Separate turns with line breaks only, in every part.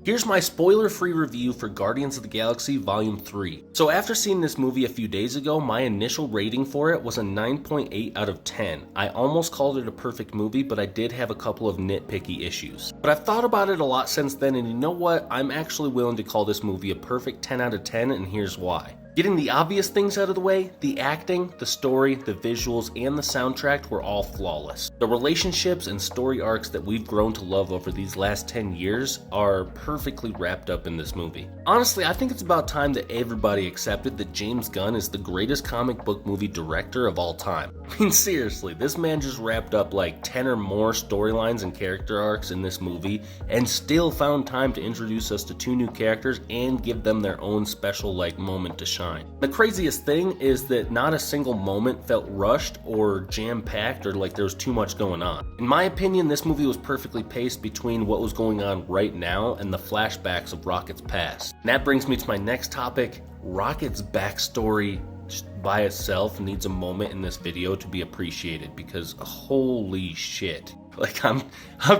Here's my spoiler-free review for Guardians of the Galaxy Volume 3. So after seeing this movie a few days ago, my initial rating for it was a 9.8 out of 10. I almost called it a perfect movie, but I did have a couple of nitpicky issues. But I've thought about it a lot since then, and you know what? I'm actually willing to call this movie a perfect 10 out of 10, and here's why. Getting the obvious things out of the way, the acting, the story, the visuals, and the soundtrack were all flawless. The relationships and story arcs that we've grown to love over these last 10 years are perfectly wrapped up in this movie. Honestly, I think it's about time that everybody accepted that James Gunn is the greatest comic book movie director of all time. I mean, seriously, this man just wrapped up like 10 or more storylines and character arcs in this movie and still found time to introduce us to 2 new characters and give them their own special moment to shine. The craziest thing is that not a single moment felt rushed or jam-packed or like there was too much going on. In my opinion, this movie was perfectly paced between what was going on right now and the flashbacks of Rocket's past. And that brings me to my next topic. Rocket's backstory just by itself needs a moment in this video to be appreciated because holy shit. I'm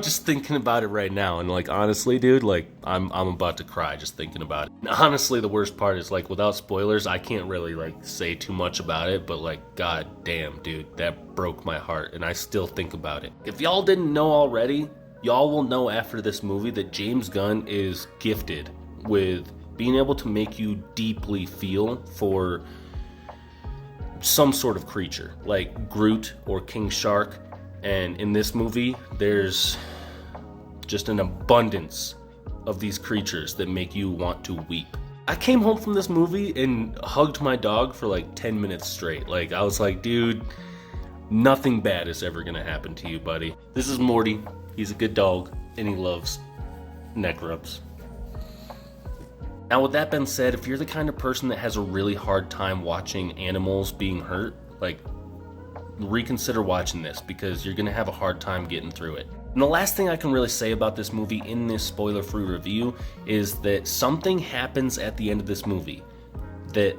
just thinking about it right now, and honestly, dude, I'm about to cry just thinking about it. And honestly, the worst part is without spoilers, I can't really say too much about it, but god damn, dude, that broke my heart, and I still think about it. If y'all didn't know already, y'all will know after this movie that James Gunn is gifted with being able to make you deeply feel for some sort of creature, like Groot or King Shark. And in this movie, there's just an abundance of these creatures that make you want to weep. I came home from this movie and hugged my dog for 10 minutes straight. I was like, dude, nothing bad is ever gonna happen to you, buddy. This is Morty. He's a good dog, and he loves neck rubs. Now, with that being said, if you're the kind of person that has a really hard time watching animals being hurt, reconsider watching this because you're gonna have a hard time getting through it. And the last thing I can really say about this movie in this spoiler-free review is that something happens at the end of this movie that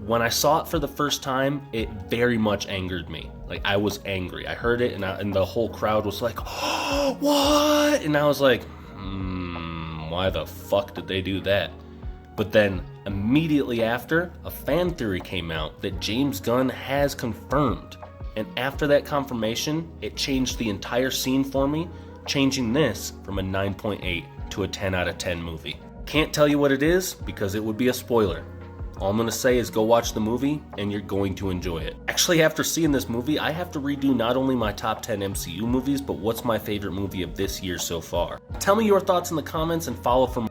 when I saw it for the first time, it very much angered me. I was angry. I heard it and the whole crowd was like, oh, what? And I was like, why the fuck did they do that? But then immediately after, a fan theory came out that James Gunn has confirmed. And after that confirmation, it changed the entire scene for me, changing this from a 9.8 to a 10 out of 10 movie. Can't tell you what it is because it would be a spoiler. All I'm going to say is go watch the movie and you're going to enjoy it. Actually, after seeing this movie, I have to redo not only my top 10 MCU movies, but what's my favorite movie of this year so far. Tell me your thoughts in the comments and follow for more.